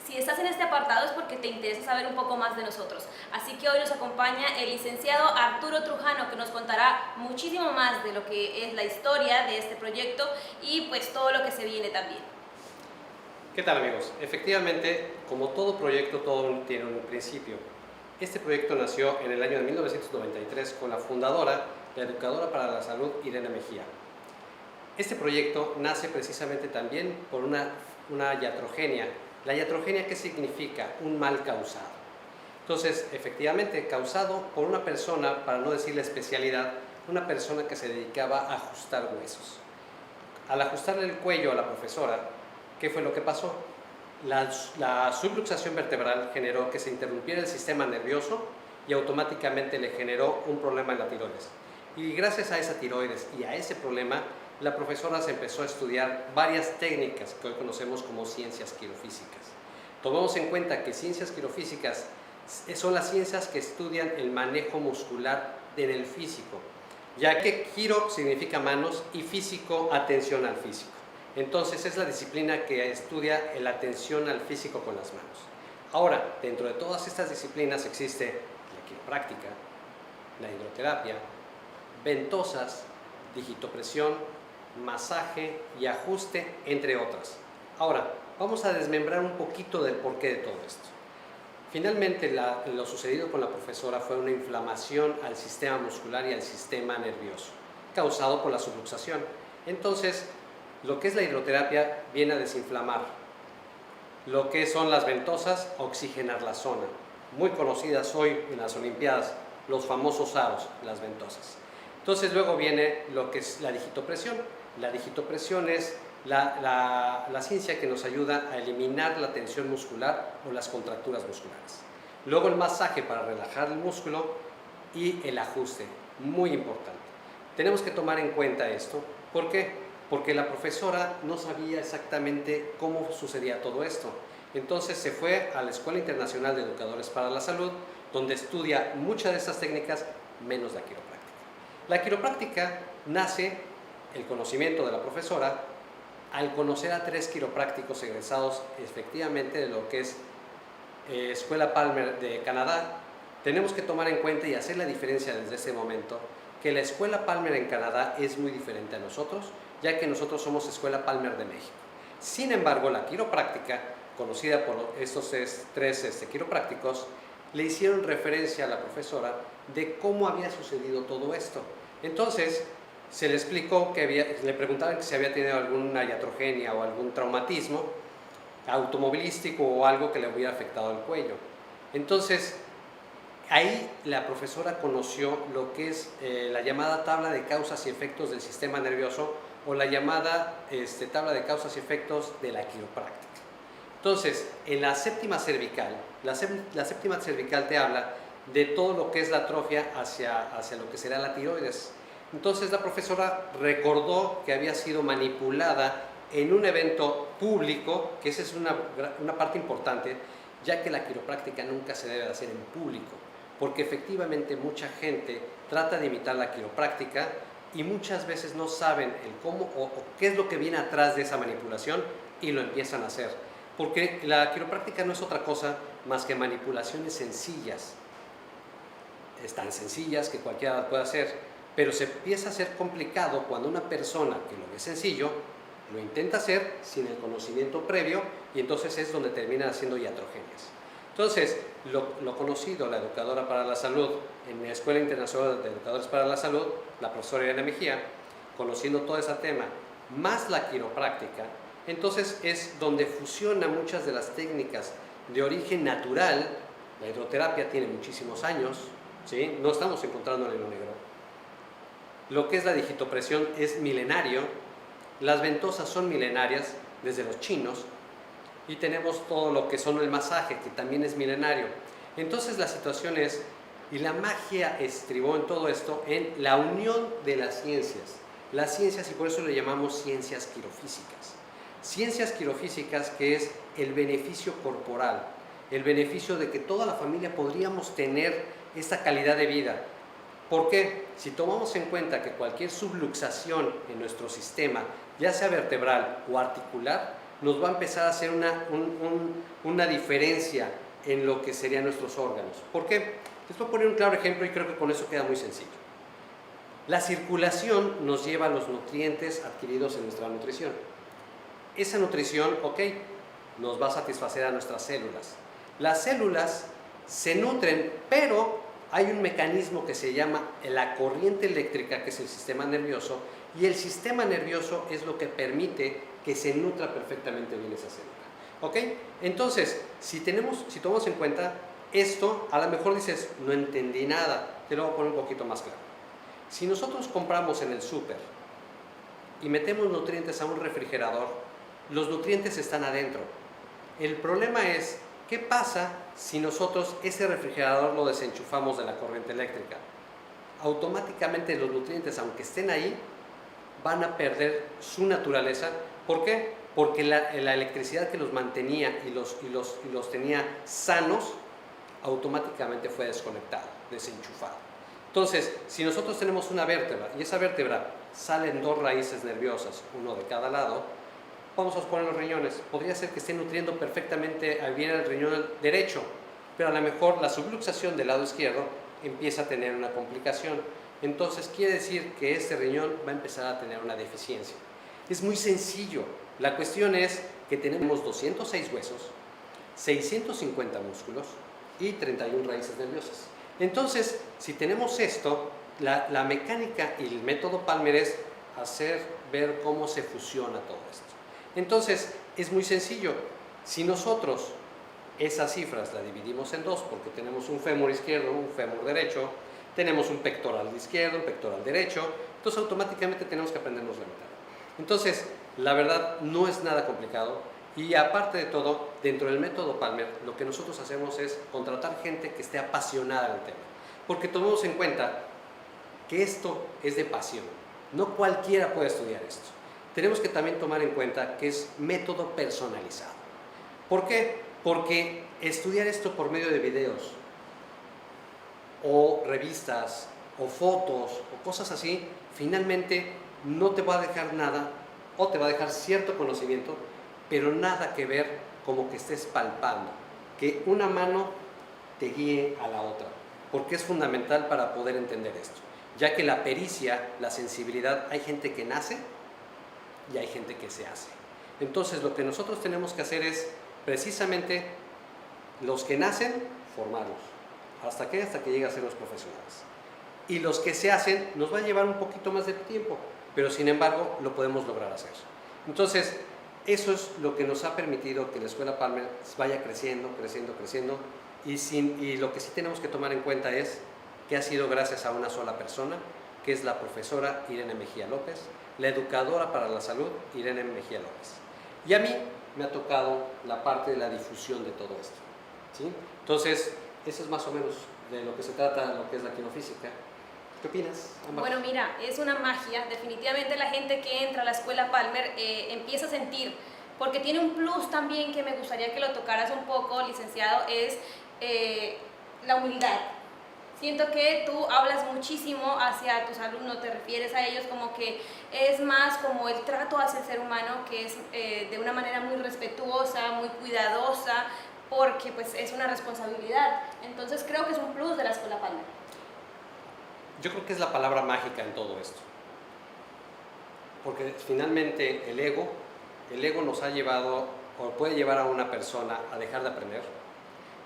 Si estás en este apartado es porque te interesa saber un poco más de nosotros. Así que hoy nos acompaña el licenciado Arturo Trujano, que nos contará muchísimo más de lo que es la historia de este proyecto y pues todo lo que se viene también. ¿Qué tal, amigos? Efectivamente, como todo proyecto, todo tiene un principio. Este proyecto nació en el año de 1993 con la fundadora, la educadora para la salud, Irene Mejía. Este proyecto nace precisamente también por una iatrogenia. La iatrogenia, ¿qué significa? Un mal causado. Entonces, efectivamente, causado por una persona, para no decir la especialidad, una persona que se dedicaba a ajustar huesos. Al ajustarle el cuello a la profesora, ¿qué fue lo que pasó? La subluxación vertebral generó que se interrumpiera el sistema nervioso y automáticamente le generó un problema en la tiroides. Y gracias a esa tiroides y a ese problema, la profesora se empezó a estudiar varias técnicas que hoy conocemos como ciencias quirofísicas. Tomemos en cuenta que ciencias quirofísicas son las ciencias que estudian el manejo muscular en el físico, ya que quiro significa manos y físico, atención al físico. Entonces es la disciplina que estudia la atención al físico con las manos. Ahora, dentro de todas estas disciplinas existe la quiropráctica, la hidroterapia, ventosas, digitopresión, masaje y ajuste, entre otras. Ahora, vamos a desmembrar un poquito del porqué de todo esto. Finalmente, lo sucedido con la profesora fue una inflamación al sistema muscular y al sistema nervioso, causado por la subluxación. Entonces, lo que es la hidroterapia viene a desinflamar. Lo que son las ventosas, oxigenar la zona. Muy conocidas hoy en las Olimpiadas, los famosos aros, las ventosas. Entonces luego viene lo que es la digitopresión. La digitopresión es la ciencia que nos ayuda a eliminar la tensión muscular o las contracturas musculares. Luego el masaje para relajar el músculo y el ajuste, muy importante. Tenemos que tomar en cuenta esto. ¿Por qué? Porque la profesora no sabía exactamente cómo sucedía todo esto. Entonces se fue a la Escuela Internacional de Educadores para la Salud, donde estudia muchas de estas técnicas, menos la quiropráctica. La quiropráctica nace, el conocimiento de la profesora, al conocer a 3 quiroprácticos egresados efectivamente de lo que es Escuela Palmer de Canadá. Tenemos que tomar en cuenta y hacer la diferencia desde ese momento, que la Escuela Palmer en Canadá es muy diferente a nosotros, ya que nosotros somos Escuela Palmer de México. Sin embargo, la quiropráctica, conocida por estos tres quiroprácticos, le hicieron referencia a la profesora de cómo había sucedido todo esto. Entonces, se le explicó que le preguntaban si había tenido alguna iatrogenia o algún traumatismo automovilístico o algo que le hubiera afectado el cuello. Entonces, ahí la profesora conoció lo que es la llamada tabla de causas y efectos del sistema nervioso o la llamada tabla de causas y efectos de la quiropráctica. Entonces, en la séptima cervical, la séptima cervical te habla de todo lo que es la atrofia hacia lo que será la tiroides. Entonces la profesora recordó que había sido manipulada en un evento público, que esa es una parte importante, ya que la quiropráctica nunca se debe hacer en público, porque efectivamente mucha gente trata de imitar la quiropráctica y muchas veces no saben el cómo o qué es lo que viene atrás de esa manipulación y lo empiezan a hacer. Porque la quiropráctica no es otra cosa más que manipulaciones sencillas. Están sencillas que cualquiera las puede hacer, pero se empieza a hacer complicado cuando una persona que lo ve sencillo lo intenta hacer sin el conocimiento previo y entonces es donde terminan haciendo iatrogenias. Entonces, lo conocido, la educadora para la salud, en la Escuela Internacional de Educadores para la Salud, la profesora Irene Mejía, conociendo todo ese tema, más la quiropráctica, entonces es donde fusiona muchas de las técnicas de origen natural. La hidroterapia tiene muchísimos años, ¿sí? No estamos encontrando el hilo negro. Lo que es la digitopresión es milenario, las ventosas son milenarias desde los chinos y tenemos todo lo que son el masaje, que también es milenario. Entonces la situación es, y la magia estribó en todo esto, en la unión de las ciencias, y por eso le llamamos ciencias quirofísicas. Ciencias quirofísicas, que es el beneficio corporal, el beneficio de que toda la familia podríamos tener esta calidad de vida. ¿Por qué? Si tomamos en cuenta que cualquier subluxación en nuestro sistema, ya sea vertebral o articular, nos va a empezar a hacer un una diferencia en lo que serían nuestros órganos. ¿Por qué? Les voy a poner un claro ejemplo y creo que con eso queda muy sencillo. La circulación nos lleva a los nutrientes adquiridos en nuestra nutrición. Esa nutrición, ok, nos va a satisfacer a nuestras células. Las células se nutren, pero hay un mecanismo que se llama la corriente eléctrica, que es el sistema nervioso, y el sistema nervioso es lo que permite que se nutra perfectamente bien esa célula. ¿Ok? Entonces, si tomamos en cuenta esto, a lo mejor dices, no entendí nada, te lo voy a poner un poquito más claro. Si nosotros compramos en el súper y metemos nutrientes a un refrigerador, los nutrientes están adentro. El problema es, ¿qué pasa si nosotros ese refrigerador lo desenchufamos de la corriente eléctrica? Automáticamente los nutrientes, aunque estén ahí, van a perder su naturaleza. ¿Por qué? Porque la electricidad que los mantenía y los tenía sanos, automáticamente fue desconectado, desenchufado. Entonces, si nosotros tenemos una vértebra y esa vértebra salen dos raíces nerviosas, uno de cada lado, vamos a poner los riñones. Podría ser que esté nutriendo perfectamente bien el riñón derecho, pero a lo mejor la subluxación del lado izquierdo empieza a tener una complicación. Entonces quiere decir que este riñón va a empezar a tener una deficiencia. Es muy sencillo. La cuestión es que tenemos 206 huesos, 650 músculos y 31 raíces nerviosas. Entonces, si tenemos esto, la mecánica y el método Palmer es ver cómo se fusiona todo esto. Entonces, es muy sencillo. Si nosotros esas cifras las dividimos en dos, porque tenemos un fémur izquierdo, un fémur derecho, tenemos un pectoral izquierdo, un pectoral derecho, entonces automáticamente tenemos que aprendernos la mitad. Entonces, la verdad no es nada complicado y aparte de todo, dentro del método Palmer, lo que nosotros hacemos es contratar gente que esté apasionada del tema, porque tomemos en cuenta que esto es de pasión, no cualquiera puede estudiar esto. Tenemos que también tomar en cuenta que es método personalizado. ¿Por qué? Porque estudiar esto por medio de videos o revistas o fotos o cosas así, finalmente no te va a dejar nada o te va a dejar cierto conocimiento, pero nada que ver como que estés palpando, que una mano te guíe a la otra, porque es fundamental para poder entender esto, ya que la pericia, la sensibilidad, hay gente que nace y hay gente que se hace. Entonces lo que nosotros tenemos que hacer es precisamente los que nacen, formarlos. ¿Hasta qué? Hasta que lleguen a ser los profesionales. Y los que se hacen nos va a llevar un poquito más de tiempo, pero sin embargo lo podemos lograr hacer. Entonces, eso es lo que nos ha permitido que la Escuela Palmer vaya creciendo, y lo que sí tenemos que tomar en cuenta es que ha sido gracias a una sola persona, que es la profesora Irene Mejía López, la educadora para la salud Irene Mejía López. Y a mí me ha tocado la parte de la difusión de todo esto, ¿sí? Entonces, eso es más o menos de lo que se trata, lo que es la quirofísica. ¿Qué opinas, Amar? Bueno, mira, es una magia. Definitivamente la gente que entra a la Escuela Palmer empieza a sentir, porque tiene un plus también que me gustaría que lo tocaras un poco, licenciado, es la humildad. Siento que tú hablas muchísimo hacia tus alumnos, te refieres a ellos como que es más como el trato hacia el ser humano, que es de una manera muy respetuosa, muy cuidadosa, porque pues es una responsabilidad. Entonces creo que es un plus de la Escuela Palmer. Yo creo que es la palabra mágica en todo esto, porque finalmente el ego nos ha llevado, o puede llevar a una persona a dejar de aprender,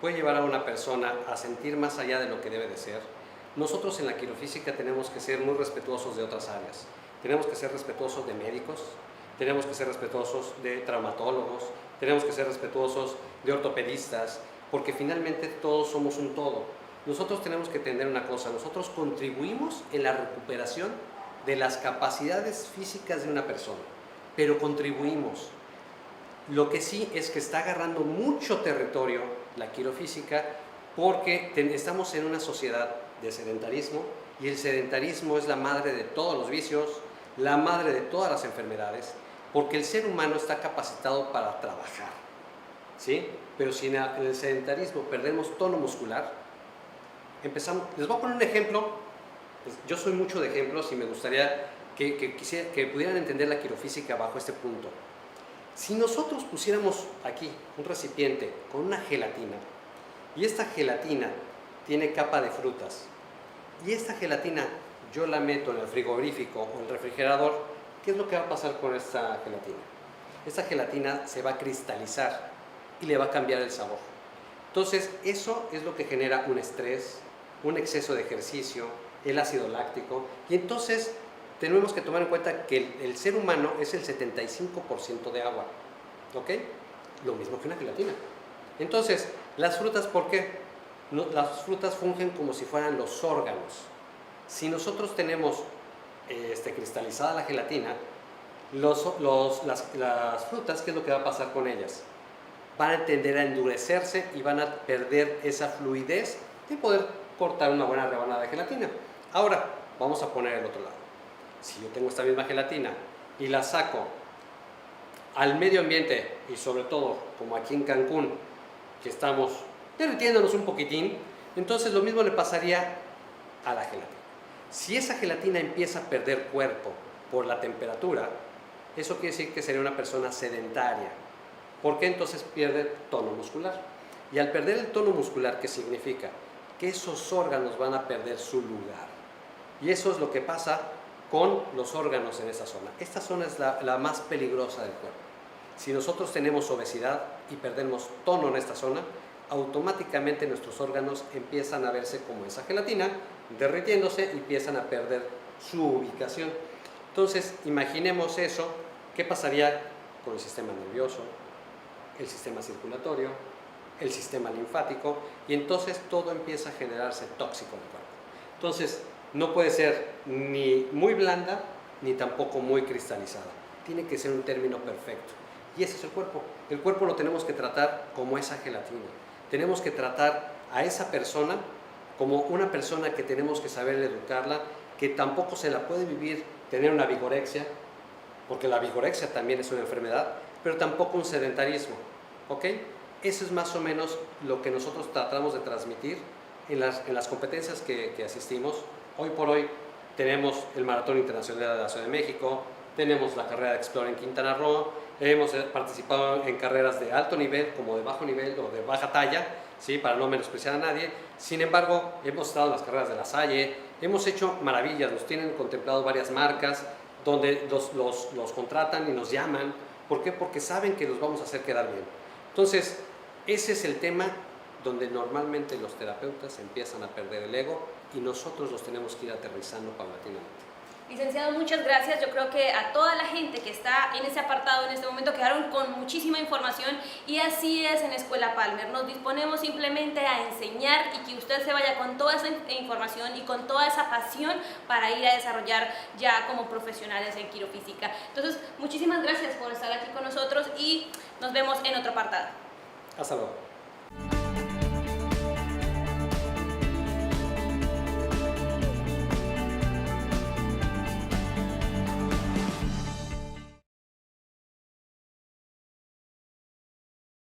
puede llevar a una persona a sentir más allá de lo que debe de ser. Nosotros en la quirofísica tenemos que ser muy respetuosos de otras áreas, tenemos que ser respetuosos de médicos, tenemos que ser respetuosos de traumatólogos, tenemos que ser respetuosos de ortopedistas, porque finalmente todos somos un todo. Nosotros tenemos que entender una cosa, nosotros contribuimos en la recuperación de las capacidades físicas de una persona, pero contribuimos. Lo que sí es que está agarrando mucho territorio la quirofísica porque estamos en una sociedad de sedentarismo y el sedentarismo es la madre de todos los vicios, la madre de todas las enfermedades, porque el ser humano está capacitado para trabajar, ¿sí? Pero si en el sedentarismo perdemos tono muscular, les voy a poner un ejemplo. Pues yo soy mucho de ejemplos y me gustaría que pudieran entender la quirofísica bajo este punto. Si nosotros pusiéramos aquí un recipiente con una gelatina y esta gelatina tiene capa de frutas y esta gelatina yo la meto en el frigorífico o el refrigerador, ¿qué es lo que va a pasar con esta gelatina? Esta gelatina se va a cristalizar y le va a cambiar el sabor. Entonces, eso es lo que genera un estrés, un exceso de ejercicio, el ácido láctico. Y entonces, tenemos que tomar en cuenta que el ser humano es el 75% de agua. ¿Ok? Lo mismo que una gelatina. Entonces, las frutas, ¿por qué? Las frutas fungen como si fueran los órganos. Si nosotros tenemos cristalizada la gelatina, las frutas, ¿qué es lo que va a pasar con ellas? Van a tender a endurecerse y van a perder esa fluidez de poder cortar una buena rebanada de gelatina. Ahora, vamos a poner el otro lado. Si yo tengo esta misma gelatina y la saco al medio ambiente y sobre todo, como aquí en Cancún, que estamos derritiéndonos un poquitín, entonces lo mismo le pasaría a la gelatina. Si esa gelatina empieza a perder cuerpo por la temperatura, eso quiere decir que sería una persona sedentaria. ¿Por qué? Entonces pierde tono muscular. Y al perder el tono muscular, ¿qué significa? Que esos órganos van a perder su lugar. Y eso es lo que pasa con los órganos en esa zona. Esta zona es la más peligrosa del cuerpo. Si nosotros tenemos obesidad y perdemos tono en esta zona, automáticamente nuestros órganos empiezan a verse como esa gelatina, derritiéndose y empiezan a perder su ubicación. Entonces, imaginemos eso, ¿qué pasaría con el sistema nervioso, el sistema circulatorio, el sistema linfático? Y entonces todo empieza a generarse tóxico en el cuerpo. Entonces, no puede ser ni muy blanda, ni tampoco muy cristalizada. Tiene que ser un término perfecto. Y ese es el cuerpo. El cuerpo lo tenemos que tratar como esa gelatina. Tenemos que tratar a esa persona como una persona que tenemos que saber educarla, que tampoco se la puede vivir, tener una vigorexia, porque la vigorexia también es una enfermedad, pero tampoco un sedentarismo. ¿Ok? Eso es más o menos lo que nosotros tratamos de transmitir en las competencias que asistimos. Hoy por hoy tenemos el Maratón Internacional de la Ciudad de México, tenemos la carrera de Explore en Quintana Roo, hemos participado en carreras de alto nivel como de bajo nivel o de baja talla, ¿sí? Para no menospreciar a nadie. Sin embargo, hemos estado en las carreras de la Salle, hemos hecho maravillas, nos tienen contemplado varias marcas donde los contratan y nos llaman. ¿Por qué? Porque saben que los vamos a hacer quedar bien. Entonces, ese es el tema donde normalmente los terapeutas empiezan a perder el ego y nosotros los tenemos que ir aterrizando paulatinamente. Licenciado, muchas gracias. Yo creo que a toda la gente que está en ese apartado en este momento quedaron con muchísima información y así es en Escuela Palmer. Nos disponemos simplemente a enseñar y que usted se vaya con toda esa información y con toda esa pasión para ir a desarrollar ya como profesionales en quirofísica. Entonces, muchísimas gracias por estar aquí con nosotros y nos vemos en otro apartado. Hasta luego.